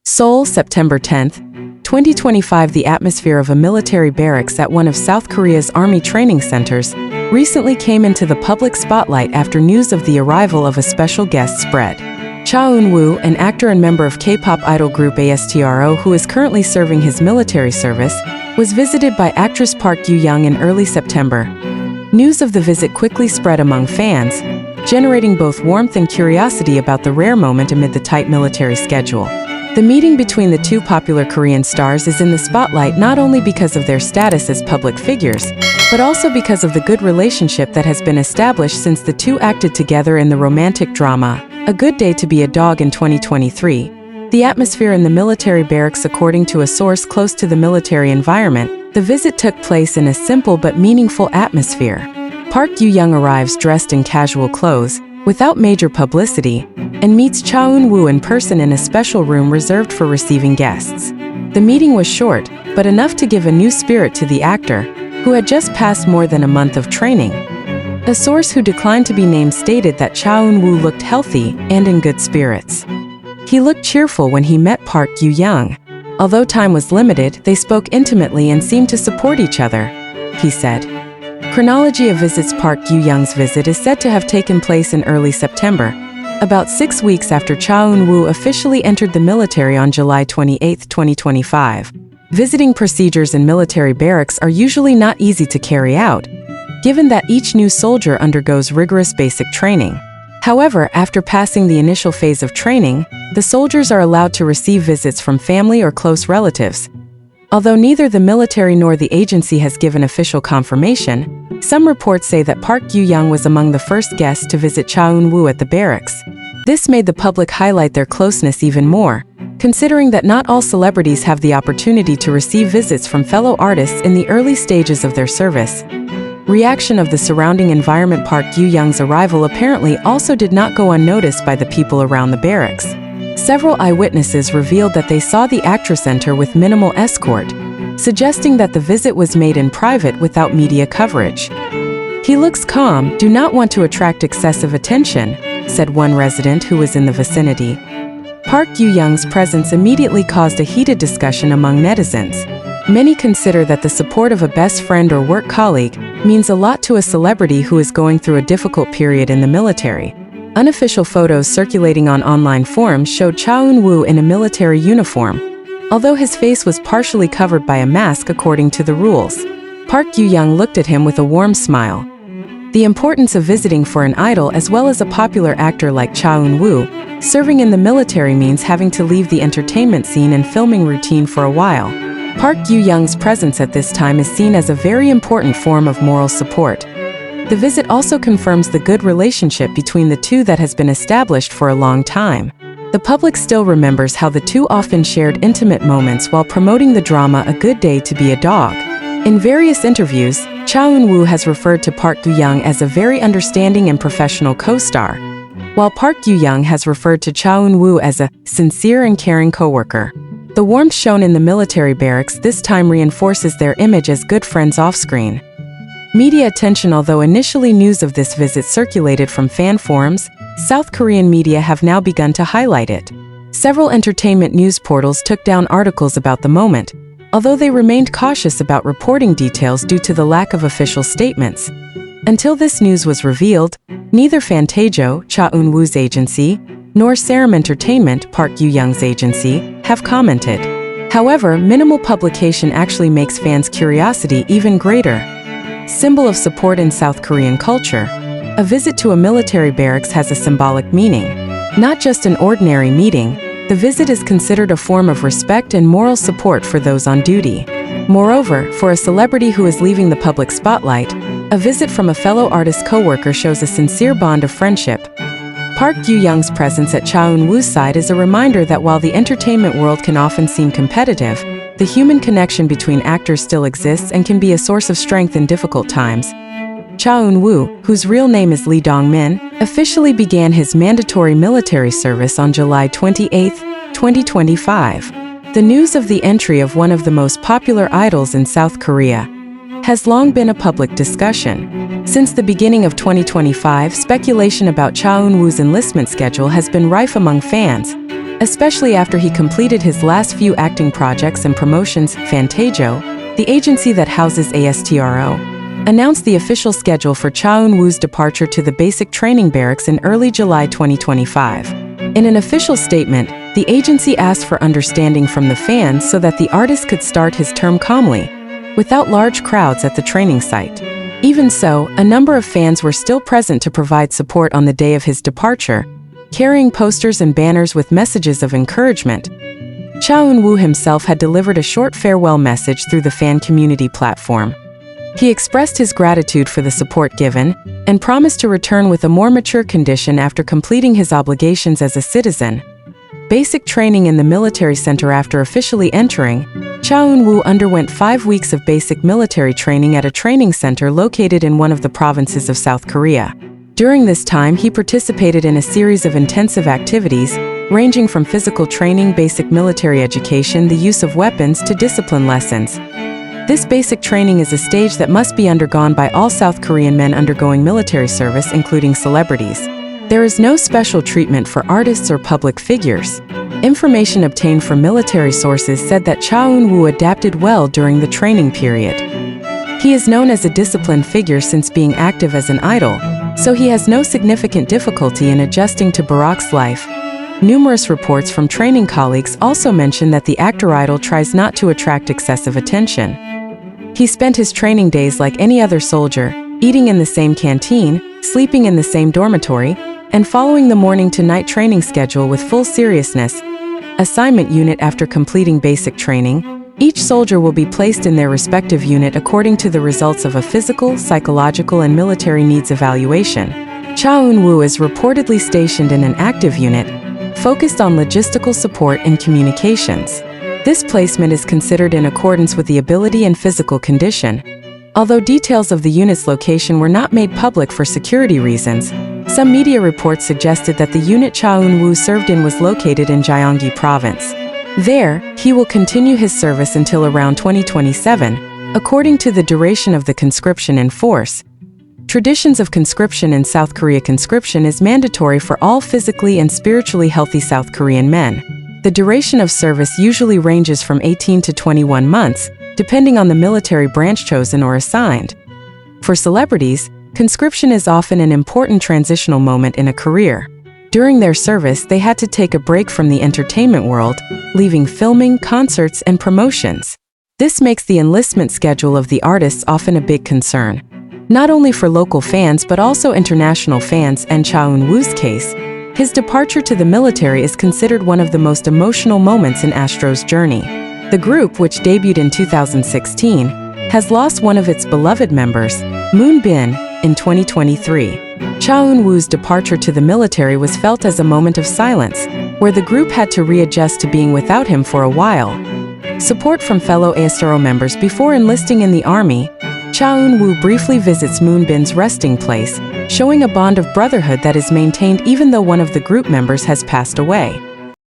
Seoul, September 10, 2025. The atmosphere of a military barracks at one of South Korea's army training centers recently came into the public spotlight after news of the arrival of a special guest spread. Cha Eun-woo, an actor and member of K-pop idol group ASTRO who is currently serving his military service, was visited by actress Park Yoo-young in early September. News of the visit quickly spread among fans, generating both warmth and curiosity about the rare moment amid the tight military schedule. The meeting between the two popular Korean stars is in the spotlight not only because of their status as public figures, but also because of the good relationship that has been established since the two acted together in the romantic drama A Good Day to Be a Dog in 2023. The atmosphere in the military barracks. According to a source close to the military environment, the visit took place in a simple but meaningful atmosphere. Park Yoo-young arrives dressed in casual clothes, without major publicity, and meets Cha Eun-woo in person in a special room reserved for receiving guests. The meeting was short, but enough to give a new spirit to the actor, who had just passed more than a month of training. A source who declined to be named stated that Cha Eun-woo looked healthy and in good spirits. He looked cheerful when he met Park Yoo-young. Although time was limited, they spoke intimately and seemed to support each other, he said. Chronology of visits. Park Yoo-young's visit is said to have taken place in early September, about 6 weeks after Cha Eun-woo officially entered the military on July 28, 2025. Visiting procedures in military barracks are usually not easy to carry out, given that each new soldier undergoes rigorous basic training. However, after passing the initial phase of training, the soldiers are allowed to receive visits from family or close relatives. Although neither the military nor the agency has given official confirmation, some reports say that Park Yoo-young was among the first guests to visit Cha Eun-woo at the barracks. This made the public highlight their closeness even more, considering that not all celebrities have the opportunity to receive visits from fellow artists in the early stages of their service. Reaction of the surrounding environment. Park Yoo-young's arrival apparently also did not go unnoticed by the people around the barracks. Several eyewitnesses revealed that they saw the actress enter with minimal escort, suggesting that the visit was made in private without media coverage. "He looks calm, do not want to attract excessive attention," said one resident who was in the vicinity. Park Yoo-young's presence immediately caused a heated discussion among netizens. Many consider that the support of a best friend or work colleague means a lot to a celebrity who is going through a difficult period in the military. Unofficial photos circulating on online forums showed Cha Eun-woo in a military uniform, although his face was partially covered by a mask according to the rules. Park Yoo-young looked at him with a warm smile. The importance of visiting for an idol as well as a popular actor like Cha Eun-woo serving in the military means having to leave the entertainment scene and filming routine for a while. Park Yoo-young's presence at this time is seen as a very important form of moral support. The visit also confirms the good relationship between the two that has been established for a long time. The public still remembers how the two often shared intimate moments while promoting the drama A Good Day to Be a Dog. In various interviews, Cha Eun-woo has referred to Park Yoo-young as a very understanding and professional co-star, while Park Yoo-young has referred to Cha Eun-woo as a sincere and caring coworker. The warmth shown in the military barracks this time reinforces their image as good friends off-screen. Media attention. Although initially news of this visit circulated from fan forums, South Korean media have now begun to highlight it. Several entertainment news portals took down articles about the moment, although they remained cautious about reporting details due to the lack of official statements. Until this news was revealed, neither Fantajo, Cha Eun-woo's agency, nor Serum Entertainment, Park Yoo-young's agency, have commented. However, minimal publication actually makes fans' curiosity even greater. Symbol of support in South Korean culture. A visit to a military barracks has a symbolic meaning. Not just an ordinary meeting, the visit is considered a form of respect and moral support for those on duty. Moreover, for a celebrity who is leaving the public spotlight, a visit from a fellow artist co-worker shows a sincere bond of friendship. Park Yoo-young's presence at Cha Eun-woo's side is a reminder that while the entertainment world can often seem competitive, the human connection between actors still exists and can be a source of strength in difficult times. Cha Eun-woo, whose real name is Lee Dong-min, officially began his mandatory military service on July 28, 2025. The news of the entry of one of the most popular idols in South Korea has long been a public discussion. Since the beginning of 2025, speculation about Cha Eun-woo's enlistment schedule has been rife among fans, especially after he completed his last few acting projects and promotions. Fantajo, the agency that houses ASTRO, announced the official schedule for Cha Eun-woo's departure to the basic training barracks in early July 2025. In an official statement, the agency asked for understanding from the fans so that the artist could start his term calmly, without large crowds at the training site. Even so, a number of fans were still present to provide support on the day of his departure, carrying posters and banners with messages of encouragement. Cha Eun-woo himself had delivered a short farewell message through the fan community platform. He expressed his gratitude for the support given, and promised to return with a more mature condition after completing his obligations as a citizen. Basic training in the military center. After officially entering, Cha Eun-woo underwent 5 weeks of basic military training at a training center located in one of the provinces of South Korea. During this time, he participated in a series of intensive activities, ranging from physical training, basic military education, the use of weapons, to discipline lessons. This basic training is a stage that must be undergone by all South Korean men undergoing military service, including celebrities. There is no special treatment for artists or public figures. Information obtained from military sources said that Cha Eun-woo adapted well during the training period. He is known as a disciplined figure since being active as an idol, so he has no significant difficulty in adjusting to Barracks life. Numerous reports from training colleagues also mention that the actor idol tries not to attract excessive attention. He spent his training days like any other soldier, eating in the same canteen, sleeping in the same dormitory, and following the morning to night training schedule with full seriousness. Assignment unit. After completing basic training, each soldier will be placed in their respective unit according to the results of a physical, psychological, and military needs evaluation. Cha Eun-woo is reportedly stationed in an active unit, focused on logistical support and communications. This placement is considered in accordance with the ability and physical condition. Although details of the unit's location were not made public for security reasons, some media reports suggested that the unit Cha Eun-woo served in was located in Gyeonggi Province. There, he will continue his service until around 2027, according to the duration of the conscription in force. Traditions of conscription in South Korea. Conscription is mandatory for all physically and spiritually healthy South Korean men. The duration of service usually ranges from 18 to 21 months, depending on the military branch chosen or assigned. For celebrities, conscription is often an important transitional moment in a career. During their service, they had to take a break from the entertainment world, leaving filming, concerts, and promotions. This makes the enlistment schedule of the artists often a big concern, not only for local fans but also international fans. And Cha Eun-woo's case, his departure to the military is considered one of the most emotional moments in Astro's journey. The group, which debuted in 2016, has lost one of its beloved members, Moon Bin, in 2023. Cha Eun-woo's departure to the military was felt as a moment of silence, where the group had to readjust to being without him for a while. Support from fellow ASTRO members. Before enlisting in the army, Cha Eun-woo briefly visits Moon Bin's resting place, showing a bond of brotherhood that is maintained even though one of the group members has passed away.